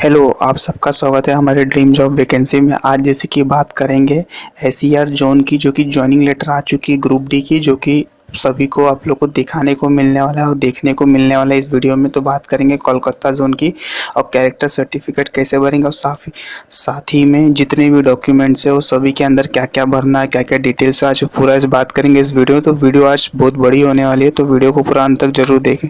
Hello, आप सबका स्वागत है हमारे ड्रीम जॉब वैकेंसी में। आज जैसे कि बात करेंगे एसईआर जोन की, जो कि जॉइनिंग लेटर आ चुकी है ग्रुप डी की, जो कि सभी को आप लोग को दिखाने को मिलने वाला है और देखने को मिलने वाला है इस वीडियो में। तो बात करेंगे कोलकाता जोन की और कैरेक्टर सर्टिफिकेट कैसे भरेंगे और साथ ही में जितने भी डॉक्यूमेंट्स है वो सभी के अंदर क्या क्या भरना है, क्या क्या डिटेल्स है, आज पूरा इस बात करेंगे इस वीडियो में। तो वीडियो आज बहुत बड़ी होने वाली है, तो वीडियो को पूरा अंत तक जरूर देखें।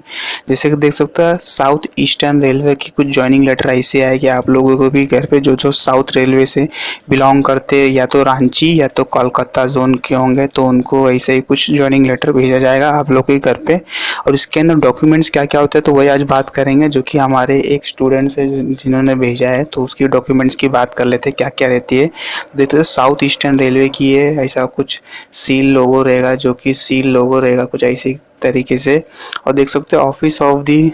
जैसे कि देख सकते हैं साउथ ईस्टर्न रेलवे की कुछ ज्वाइनिंग लेटर ऐसे आए कि आप लोगों को भी घर पे जो जो साउथ रेलवे से बिलोंग करते हैं, या तो रांची या तो कोलकाता जोन के होंगे, तो उनको ऐसे ही कुछ ज्वाइनिंग लेटर भेजा जाएगा आप लोग के घर पे। और इसके अंदर डॉक्यूमेंट्स क्या क्या होते हैं तो वही आज बात करेंगे, जो कि हमारे एक स्टूडेंट्स है जिन्होंने भेजा है। तो उसकी डॉक्यूमेंट्स की बात कर लेते हैं क्या क्या रहती है। देखते हैं साउथ ईस्टर्न रेलवे की है, ऐसा कुछ सील लोगो रहेगा, जो कि सील लोगो रहेगा कुछ ऐसी तरीके से। और देख सकते हैं office of the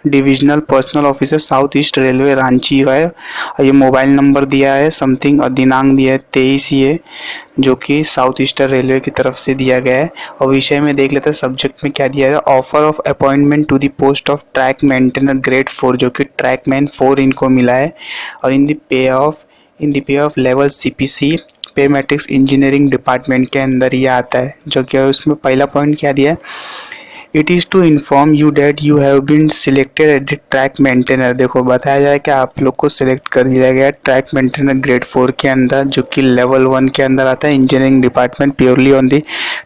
divisional personal officer south east railway Ranchi का है। और ये मोबाइल नंबर दिया है समथिंग, और दिनांक दिया है 23 ये, जो कि साउथ ईस्टर्न रेलवे की तरफ से दिया गया है। और विषय में देख लेते हैं सब्जेक्ट में क्या दिया है। Offer of appointment to the post of track maintainer grade 4, जो कि ट्रैक मैन 4 इनको मिला है। और in the pay of level CPC पे मैट्रिक्स इंजीनियरिंग डिपार्टमेंट के अंदर ये आता है। जो कि उसमें पहला पॉइंट क्या दिया है, it is to inform you that you have been selected at the track maintainer. देखो बताया जाए कि आप लोग को सिलेक्ट कर दिया गया ट्रैक मेंटेनर ग्रेड 4 के अंदर, जो कि लेवल 1 के अंदर आता है, engineering department, purely on the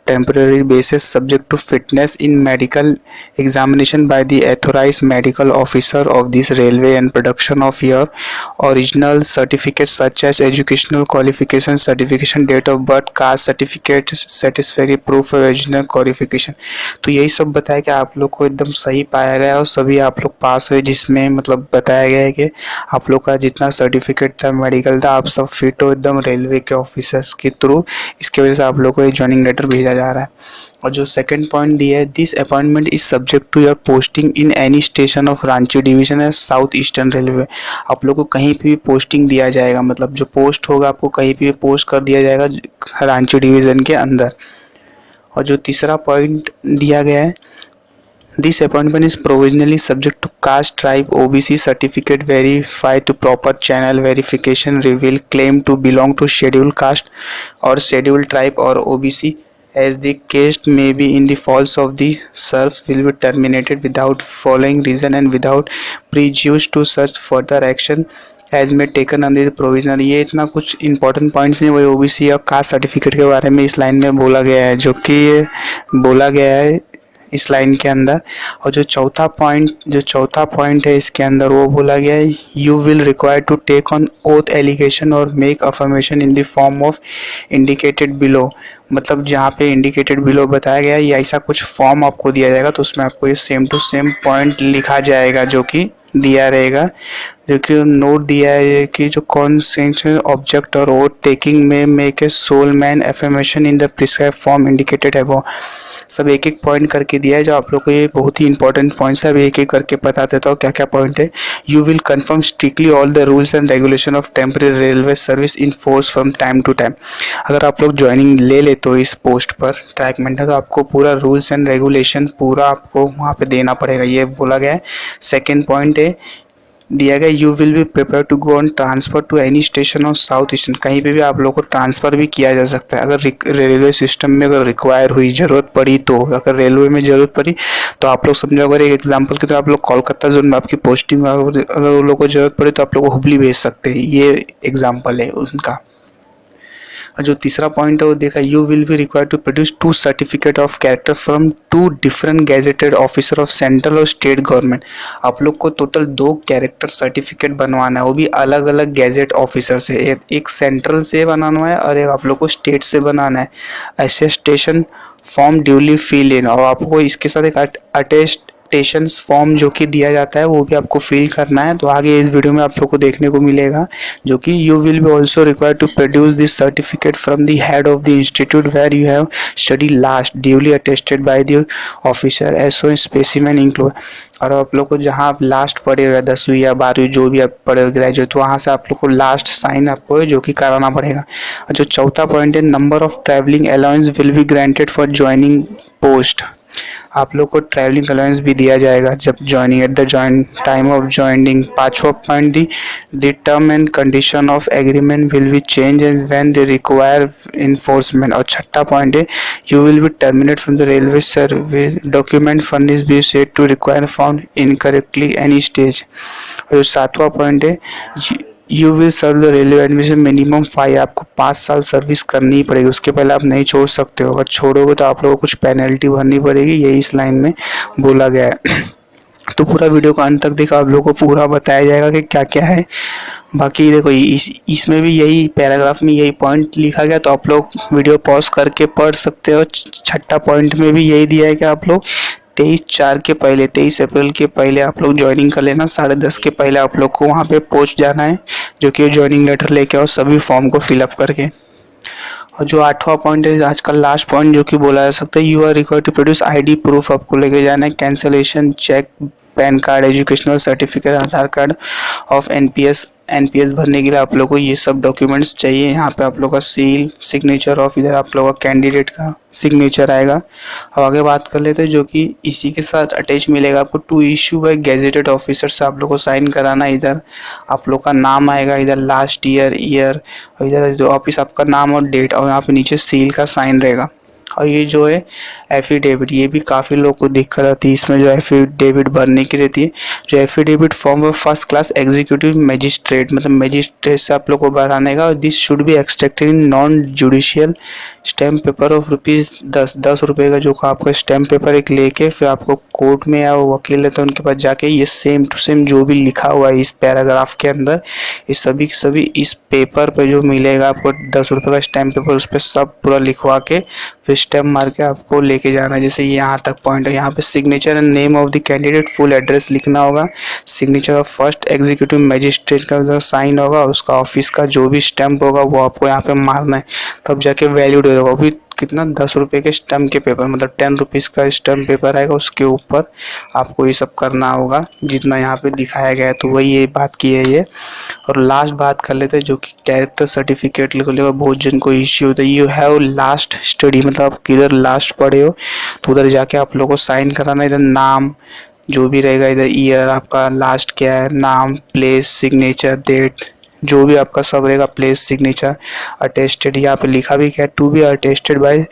temporary basis subject to fitness in medical examination by the authorise medical officer of this railway and production of your original certificate such as educational qualification certification, date of birth, caste certificate, satisfactory proof of original qualification. तो यही सब बताया कि आप लोग को एकदम सही पाया गया और सभी आप लोग पास हुए, जिसमें मतलब बताया गया है कि आप लोग का जितना सर्टिफिकेट था, मेडिकल था, आप सब फिट हो एकदम रेलवे के ऑफिसर्स के थ्रू। इसके वजह से आप लोग को एक ज्वाइनिंग लेटर भेजा जा रहा है। और जो सेकंड पॉइंट दिया है, this appointment is subject to your posting in any station of Ranchi division as south eastern railway. आप लोग को कहीं पे भी पोस्टिंग दिया जाएगा, मतलब जो पोस्ट होगा आपको कहीं पे भी पोस्ट कर दिया जाएगा रांची डिवीजन के अंदर। और जो तीसरा पॉइंट दिया गया है, this appointment is provisionally subject to caste tribe OBC certificate verify to proper channel verification reveal claim to belong to schedule caste और शेड्यूल ट्राइब और OBC as the case may be in the falls of the serfs will be terminated without following reason and without prejudice to such further action as may taken under the provisional. ये इतना कुछ important points नहीं, वही OBC और caste certificate के बारे में इस लाइन में बोला गया है, जो कि बोला गया है इस लाइन के अंदर। और जो चौथा पॉइंट है इसके अंदर, वो बोला गया है, you will require to take on oath allegation और make affirmation in the form of indicated below. मतलब जहाँ पे इंडिकेटेड बिलो बताया गया है, ये ऐसा कुछ फॉर्म आपको दिया जाएगा, तो उसमें आपको ये सेम टू सेम पॉइंट लिखा जाएगा, जो कि दिया रहेगा। जो कि नोट दिया है कि जो कॉन्सेंशनल ऑब्जेक्ट और ओथ टेकिंग में make a solemn affirmation in the prescribe form indicated है। सब एक एक पॉइंट करके दिया है, जो आप लोग को ये बहुत ही इंपॉर्टेंट पॉइंट्स है। अभी एक एक करके बता देता हूँ क्या क्या पॉइंट है। You will confirm strictly all the rules and regulation of temporary railway service in force from time to time. अगर आप लोग ज्वाइनिंग ले ले तो इस पोस्ट पर ट्रैक मेंटेनर, तो आपको पूरा रूल्स एंड रेगुलेशन पूरा आपको वहाँ पे देना पड़ेगा, ये बोला गया है। सेकेंड पॉइंट है दिया गया, you will be prepare to go on transfer to any station of south eastern. कहीं पे भी आप लोग को ट्रांसफ़र भी किया जा सकता है, अगर रेलवे सिस्टम में अगर रिक्वायर हुई, ज़रूरत पड़ी तो। अगर रेलवे में ज़रूरत पड़ी तो आप लोग समझो, अगर एक एग्जांपल की तो आप लोग कोलकाता जोन में आपकी पोस्टिंग, अगर उन लोग को ज़रूरत पड़ी तो आप लोग को हुबली भेज सकते हैं, ये एग्जाम्पल है उनका। और जो तीसरा पॉइंट है वो देखा, you will be required to produce 2 certificate of character from 2 different gazetted officer of central और स्टेट गवर्नमेंट। आप लोग को टोटल 2 कैरेक्टर सर्टिफिकेट बनवाना है, वो भी अलग अलग गैजेट ऑफिसर से। एक सेंट्रल से बनाना है और एक आप लोग को स्टेट से बनाना है। Attestation form duly fill in, और आपको इसके साथ एक अटेस्टेशन फॉर्म जो कि दिया जाता है वो भी आपको फिल करना है। तो आगे इस वीडियो में आप लोग को देखने को मिलेगा, जो कि you will be also required to produce this certificate from the head of the institute where you have study last duly attested by the officer as so specimen include. और आप लोग को जहाँ आप लास्ट पढ़े हुए 10वीं या 12वीं जो भी आप पढ़े हुए ग्रेजुएट, तो वहाँ से आप लोग को लास्ट साइन आपको जो कि कराना पड़ेगा। और जो चौथा पॉइंट है, number of travelling allowance will be granted for joining post. आप लोग को ट्रैवलिंग अलाउंस भी दिया जाएगा जब joining at the join time of joining. पांचवा point, the term and condition of agreement will be change and when they require enforcement. और छठा पॉइंट है, you will be terminate from the railway service, document furnish be said to require found incorrectly any stage. और जो सातवां point है, you will serve the railway admission minimum 5, आपको 5 साल service करनी ही पड़ेगी, उसके पहले आप नहीं छोड़ सकते हो। अगर छोड़ोगे तो आप लोगों को कुछ पेनल्टी भरनी पड़ेगी, यही इस लाइन में बोला गया है। तो पूरा वीडियो को अंत तक देखा, आप लोगों को पूरा बताया जाएगा कि क्या क्या है। बाकी देखो इसमें भी यही पैराग्राफ में यही पॉइंट लिखा गया, तो आप लोग वीडियो पॉज करके पढ़ सकते हो। छठा पॉइंट में भी यही दिया है कि आप लोग 23/4 के पहले, 23 अप्रैल के पहले आप लोग ज्वाइनिंग कर लेना। 10:30 के पहले आप लोग को वहाँ पे पहुँच जाना है, जो कि ज्वाइनिंग लेटर लेके आओ सभी फॉर्म को फिलअप करके। और जो 8वां पॉइंट है आज का लास्ट पॉइंट जो कि बोला जा सकता है, you are required to produce ID proof, आपको लेके जाना है cancellation cheque, PAN card, educational certificate, Aadhaar card of NPS भरने के लिए आप लोग को ये सब डॉक्यूमेंट्स चाहिए। यहाँ पे आप लोग का सील, सिग्नेचर ऑफ, इधर आप लोग का कैंडिडेट का सिग्नेचर आएगा। अब आगे बात कर लेते हैं, जो कि इसी के साथ अटैच मिलेगा आपको to issue by gazetted officer से आप लोग को साइन कराना। इधर आप लोग का नाम आएगा, इधर लास्ट ईयर, और इधर जो ऑफिस आपका नाम और डेट, और यहाँ पे नीचे सील का साइन रहेगा। और ये जो है एफिडेविट, ये भी काफ़ी लोग को दिक्कत आती है इसमें, जो एफिडेविट भरने की रहती है। जो affidavit form of first class executive magistrate, मतलब मजिस्ट्रेट से आप लोग को भराने का। और this should be extracted in non judicial stamp paper of ₹10 रुपये का, जो आपका स्टैम्प पेपर एक लेके फिर आपको कोर्ट में या वकील है तो उनके पास जाके ये सेम टू सेम जो भी लिखा हुआ है इस पैराग्राफ के अंदर, इस सभी इस पेपर पे जो मिलेगा आपको 10 रुपये का स्टैम्प पेपर, उस पर सब पूरा लिखवा के फिर स्टैम्प मार के आपको लेके जाना है। जैसे यहाँ तक पॉइंट है, यहाँ पे signature and name of the candidate, full address लिखना होगा, signature of first executive magistrate का जो साइन होगा, उसका ऑफिस का जो भी स्टैम्प होगा वो आपको यहाँ पे मारना है, तब जाके वैलिड होगा। वो भी कितना, 10 रुपये के स्टैम्प के पेपर, मतलब 10 रुपीज़ का स्टैम्प पेपर आएगा, उसके ऊपर आपको ये सब करना होगा जितना यहाँ पे दिखाया गया है। तो वही ये बात की है ये। और लास्ट बात कर लेते हैं, जो कि कैरेक्टर सर्टिफिकेट को लेकर बहुत जन को इश्यू होता है। यू हैव लास्ट स्टडी, मतलब आप किधर लास्ट पढ़े हो तो उधर जाके आप लोगों को साइन कराना। इधर नाम जो भी रहेगा, इधर ईयर आपका लास्ट क्या है, नाम, प्लेस, सिग्नेचर, डेट, जो भी आपका सब रहेगा, प्लेस, सिग्नेचर, अटेस्टेड, यहाँ पे लिखा भी क्या है, to be attested by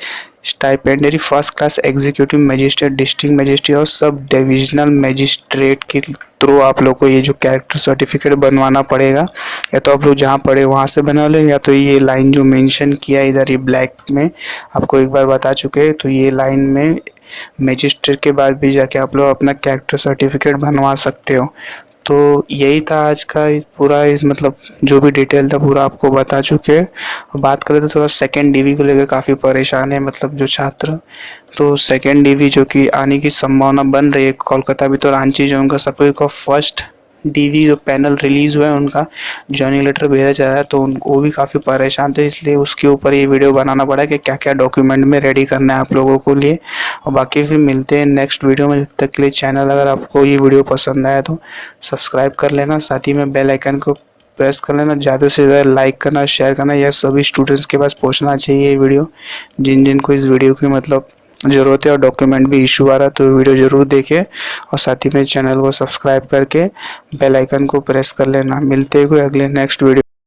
stipendiary first class executive magistrate, district magistrate और सब डिविजनल मजिस्ट्रेट के थ्रू आप लोग को ये जो कैरेक्टर सर्टिफिकेट बनवाना पड़ेगा। या तो आप लोग जहाँ पढ़े वहाँ से बना लें, या तो ये लाइन जो मेंशन किया इधर ये ब्लैक में आपको एक बार बता चुके हैं, तो ये लाइन में मजिस्ट्रेट के बाद भी जाके आप लोग अपना कैरेक्टर सर्टिफिकेट बनवा सकते हो। तो यही था आज का पूरा, इस मतलब जो भी डिटेल था पूरा आपको बता चुके हैं। बात करें तो थोड़ा सेकेंड डीवी को लेकर काफ़ी परेशान है, मतलब जो छात्र, तो सेकेंड डीवी जो कि आने की संभावना बन रही है, कोलकाता भी तो रांची जो उनका सभी को फर्स्ट डीवी जो पैनल रिलीज़ हुआ है उनका जॉइनिंग लेटर भेजा जा रहा है, तो वो भी काफ़ी परेशान थे, इसलिए उसके ऊपर ये वीडियो बनाना पड़ा कि क्या क्या डॉक्यूमेंट में रेडी करना है आप लोगों को लिए। और बाकी फिर मिलते हैं नेक्स्ट वीडियो में, जब तक के लिए चैनल अगर आपको ये वीडियो पसंद आया तो सब्सक्राइब कर लेना, साथ ही में बेल आइकन को प्रेस कर लेना, ज़्यादा से ज़्यादा लाइक करना, शेयर करना, यह सभी स्टूडेंट्स के पास पहुँचना चाहिए ये वीडियो, जिन जिन को इस वीडियो की मतलब ज़रूरत है और डॉक्यूमेंट भी इशू आ रहा है, तो वीडियो ज़रूर देखें और साथ ही में चैनल को सब्सक्राइब करके बेल आइकन को प्रेस कर लेना। मिलते हैं कोई अगले नेक्स्ट वीडियो।